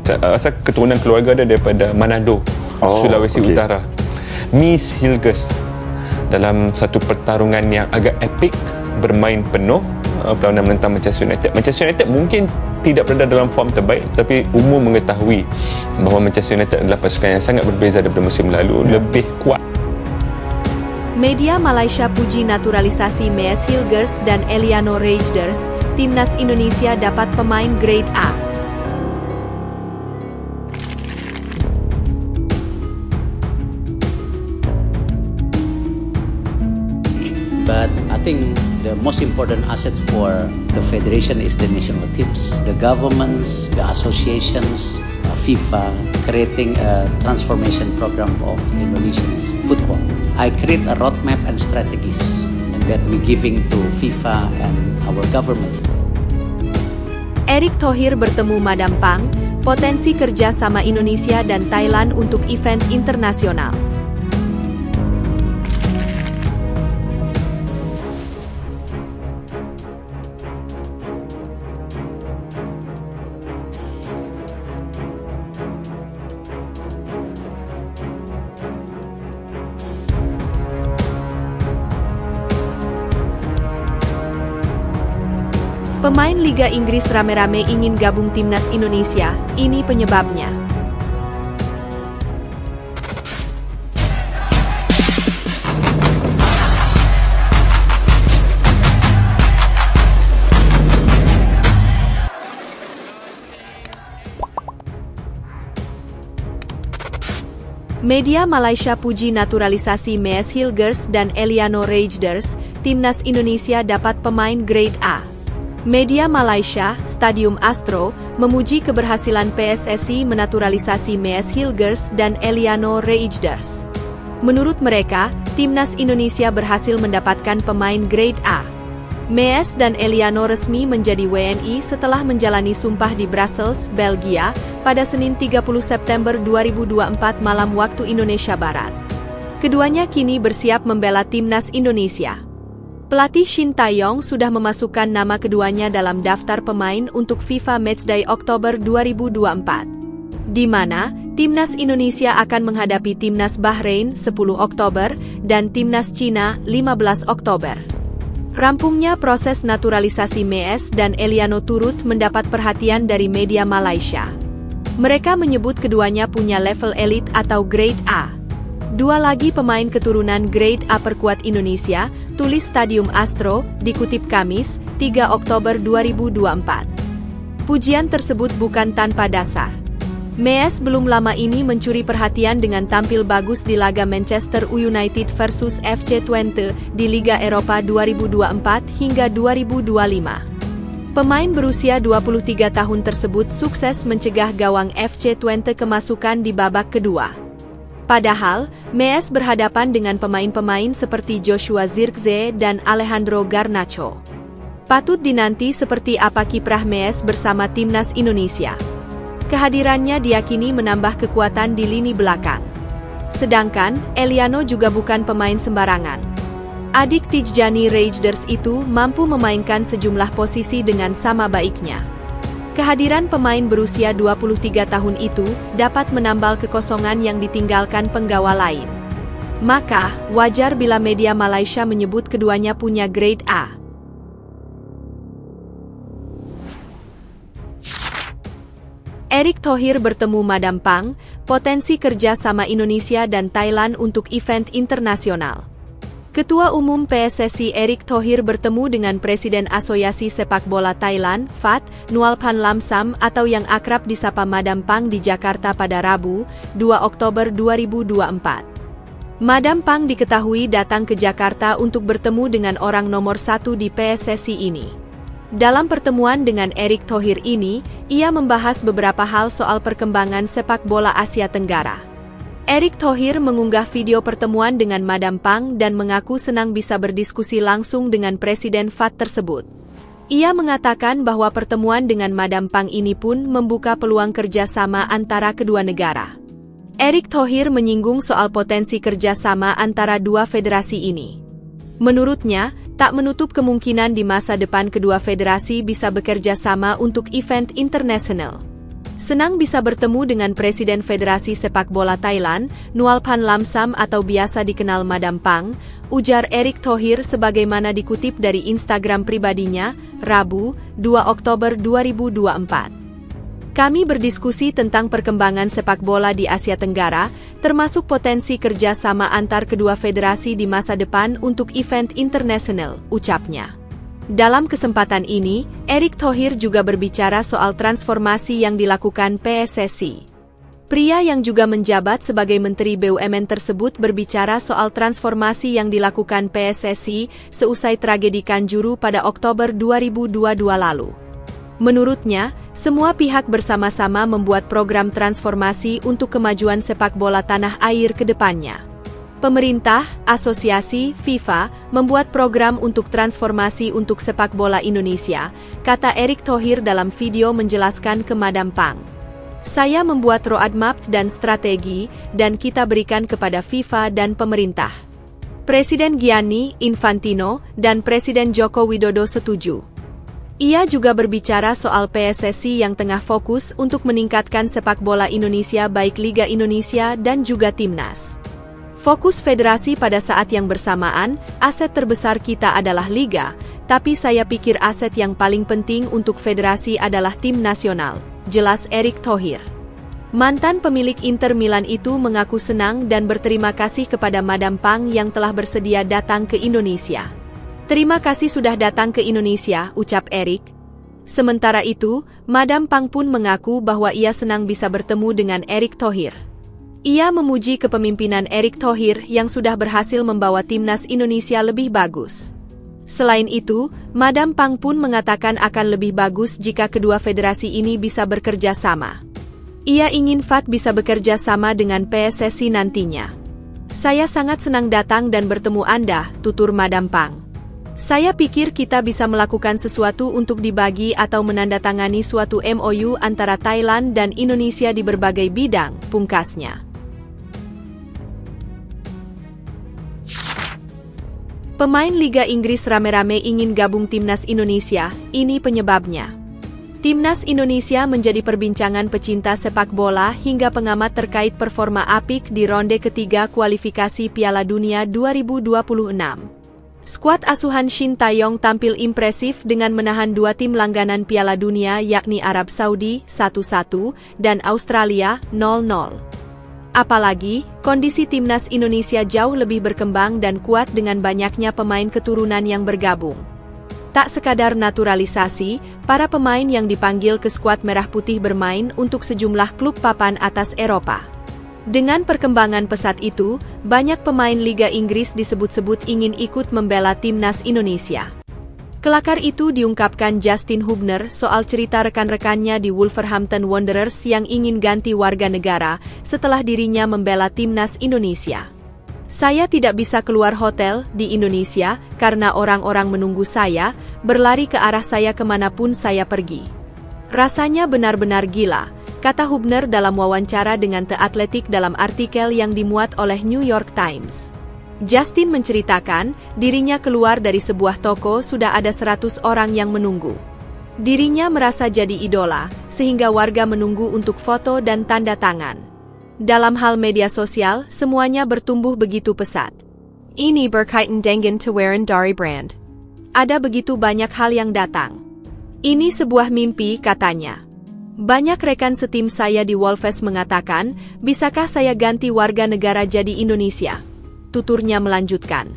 Asal keturunan keluarga dia daripada Manado, Sulawesi Utara. Miss Hilgers dalam satu pertarungan yang agak epik, bermain penuh perlawanan menentang Manchester United. Manchester United mungkin tidak berada dalam form terbaik, tapi umum mengetahui bahawa Manchester United adalah pasukan yang sangat berbeza daripada musim lalu, lebih kuat. Media Malaysia puji naturalisasi Miss Hilgers dan Eliano Rejders. Timnas Indonesia dapat pemain grade A. But I think the most important asset for the federation is the national teams. The governments, the associations, FIFA, creating a transformation program of Indonesian football. I create a roadmap and strategies that we giving to FIFA and our government. Erick Thohir bertemu Madam Pang, potensi kerja sama Indonesia dan Thailand untuk event internasional. Pemain Liga Inggris rame-rame ingin gabung Timnas Indonesia, ini penyebabnya. Media Malaysia puji naturalisasi Miss Hilgers dan Eliano Rejders. Timnas Indonesia dapat pemain grade A. Media Malaysia, Stadium Astro, memuji keberhasilan PSSI menaturalisasi Miss Hilgers dan Eliano Rejders. Menurut mereka, Timnas Indonesia berhasil mendapatkan pemain grade A. Miss dan Eliano resmi menjadi WNI setelah menjalani sumpah di Brussels, Belgia, pada Senin 30 September 2024 malam waktu Indonesia Barat. Keduanya kini bersiap membela Timnas Indonesia. Pelatih Shin Tae-yong sudah memasukkan nama keduanya dalam daftar pemain untuk FIFA Matchday Oktober 2024, di mana Timnas Indonesia akan menghadapi Timnas Bahrain 10 Oktober dan Timnas Cina 15 Oktober. Rampungnya proses naturalisasi Miss dan Eliano turut mendapat perhatian dari media Malaysia. Mereka menyebut keduanya punya level elite atau grade A. Dua lagi pemain keturunan grade A perkuat Indonesia, tulis Stadium Astro, dikutip Kamis, 3 Oktober 2024. Pujian tersebut bukan tanpa dasar. Miss belum lama ini mencuri perhatian dengan tampil bagus di laga Manchester United versus FC Twente di Liga Eropa 2024 hingga 2025. Pemain berusia 23 tahun tersebut sukses mencegah gawang FC Twente kemasukan di babak kedua. Padahal, Miss berhadapan dengan pemain-pemain seperti Joshua Zirkzee dan Alejandro Garnacho. Patut dinanti seperti apa kiprah Miss bersama Timnas Indonesia. Kehadirannya diyakini menambah kekuatan di lini belakang. Sedangkan, Eliano juga bukan pemain sembarangan. Adik Tijjani Rejders itu mampu memainkan sejumlah posisi dengan sama baiknya. Kehadiran pemain berusia 23 tahun itu dapat menambal kekosongan yang ditinggalkan penggawa lain. Maka, wajar bila media Malaysia menyebut keduanya punya grade A. Erick Thohir bertemu Madam Pang, potensi kerja sama Indonesia dan Thailand untuk event internasional. Ketua Umum PSSI Erick Thohir bertemu dengan Presiden Asosiasi Sepak Bola Thailand, FAT, Nualpan Lamsam atau yang akrab disapa Madam Pang di Jakarta pada Rabu, 2 Oktober 2024. Madam Pang diketahui datang ke Jakarta untuk bertemu dengan orang nomor 1 di PSSI ini. Dalam pertemuan dengan Erick Thohir ini, ia membahas beberapa hal soal perkembangan sepak bola Asia Tenggara. Erick Thohir mengunggah video pertemuan dengan Madam Pang dan mengaku senang bisa berdiskusi langsung dengan Presiden FAT tersebut. Ia mengatakan bahwa pertemuan dengan Madam Pang ini pun membuka peluang kerjasama antara kedua negara. Erick Thohir menyinggung soal potensi kerjasama antara dua federasi ini. Menurutnya, tak menutup kemungkinan di masa depan kedua federasi bisa bekerja sama untuk event internasional. Senang bisa bertemu dengan Presiden Federasi Sepak Bola Thailand, Nualpan Lamsam atau biasa dikenal Madam Pang, ujar Erick Thohir sebagaimana dikutip dari Instagram pribadinya, Rabu, 2 Oktober 2024. Kami berdiskusi tentang perkembangan sepak bola di Asia Tenggara, termasuk potensi kerjasama antar kedua federasi di masa depan untuk event internasional, ucapnya. Dalam kesempatan ini, Erick Thohir juga berbicara soal transformasi yang dilakukan PSSI. Pria yang juga menjabat sebagai Menteri BUMN tersebut berbicara soal transformasi yang dilakukan PSSI seusai tragedi Kanjuru pada Oktober 2022 lalu. Menurutnya, semua pihak bersama-sama membuat program transformasi untuk kemajuan sepak bola tanah air ke depannya. Pemerintah, asosiasi, FIFA, membuat program untuk transformasi untuk sepak bola Indonesia, kata Erick Thohir dalam video menjelaskan ke Madam Pang. Saya membuat roadmap dan strategi, dan kita berikan kepada FIFA dan pemerintah. Presiden Gianni Infantino dan Presiden Joko Widodo setuju. Ia juga berbicara soal PSSI yang tengah fokus untuk meningkatkan sepak bola Indonesia baik Liga Indonesia dan juga Timnas. Fokus federasi pada saat yang bersamaan, aset terbesar kita adalah Liga, tapi saya pikir aset yang paling penting untuk federasi adalah tim nasional, jelas Erick Thohir. Mantan pemilik Inter Milan itu mengaku senang dan berterima kasih kepada Madam Pang yang telah bersedia datang ke Indonesia. Terima kasih sudah datang ke Indonesia, ucap Erick. Sementara itu, Madam Pang pun mengaku bahwa ia senang bisa bertemu dengan Erick Thohir. Ia memuji kepemimpinan Erick Thohir yang sudah berhasil membawa timnas Indonesia lebih bagus. Selain itu, Madam Pang pun mengatakan akan lebih bagus jika kedua federasi ini bisa bekerja sama. Ia ingin FAT bisa bekerja sama dengan PSSI nantinya. Saya sangat senang datang dan bertemu Anda, tutur Madam Pang. Saya pikir kita bisa melakukan sesuatu untuk dibagi atau menandatangani suatu MOU antara Thailand dan Indonesia di berbagai bidang, pungkasnya. Pemain Liga Inggris rame-rame ingin gabung Timnas Indonesia, ini penyebabnya. Timnas Indonesia menjadi perbincangan pecinta sepak bola hingga pengamat terkait performa apik di ronde ketiga kualifikasi Piala Dunia 2026. Skuad asuhan Shin Taeyong tampil impresif dengan menahan dua tim langganan Piala Dunia yakni Arab Saudi 1-1 dan Australia 0-0. Apalagi, kondisi Timnas Indonesia jauh lebih berkembang dan kuat dengan banyaknya pemain keturunan yang bergabung. Tak sekadar naturalisasi, para pemain yang dipanggil ke skuad Merah Putih bermain untuk sejumlah klub papan atas Eropa. Dengan perkembangan pesat itu, banyak pemain Liga Inggris disebut-sebut ingin ikut membela Timnas Indonesia. Kelakar itu diungkapkan Justin Hubner soal cerita rekan-rekannya di Wolverhampton Wanderers yang ingin ganti warga negara setelah dirinya membela Timnas Indonesia. Saya tidak bisa keluar hotel di Indonesia karena orang-orang menunggu saya, berlari ke arah saya kemanapun saya pergi. Rasanya benar-benar gila, kata Hubner dalam wawancara dengan The Athletic dalam artikel yang dimuat oleh New York Times. Justin menceritakan, dirinya keluar dari sebuah toko sudah ada 100 orang yang menunggu. Dirinya merasa jadi idola, sehingga warga menunggu untuk foto dan tanda tangan. Dalam hal media sosial, semuanya bertumbuh begitu pesat. Ini berkaitan dengan tawaran dari brand. Ada begitu banyak hal yang datang. Ini sebuah mimpi, katanya. Banyak rekan setim saya di Wolves mengatakan, bisakah saya ganti warga negara jadi Indonesia? Tuturnya melanjutkan.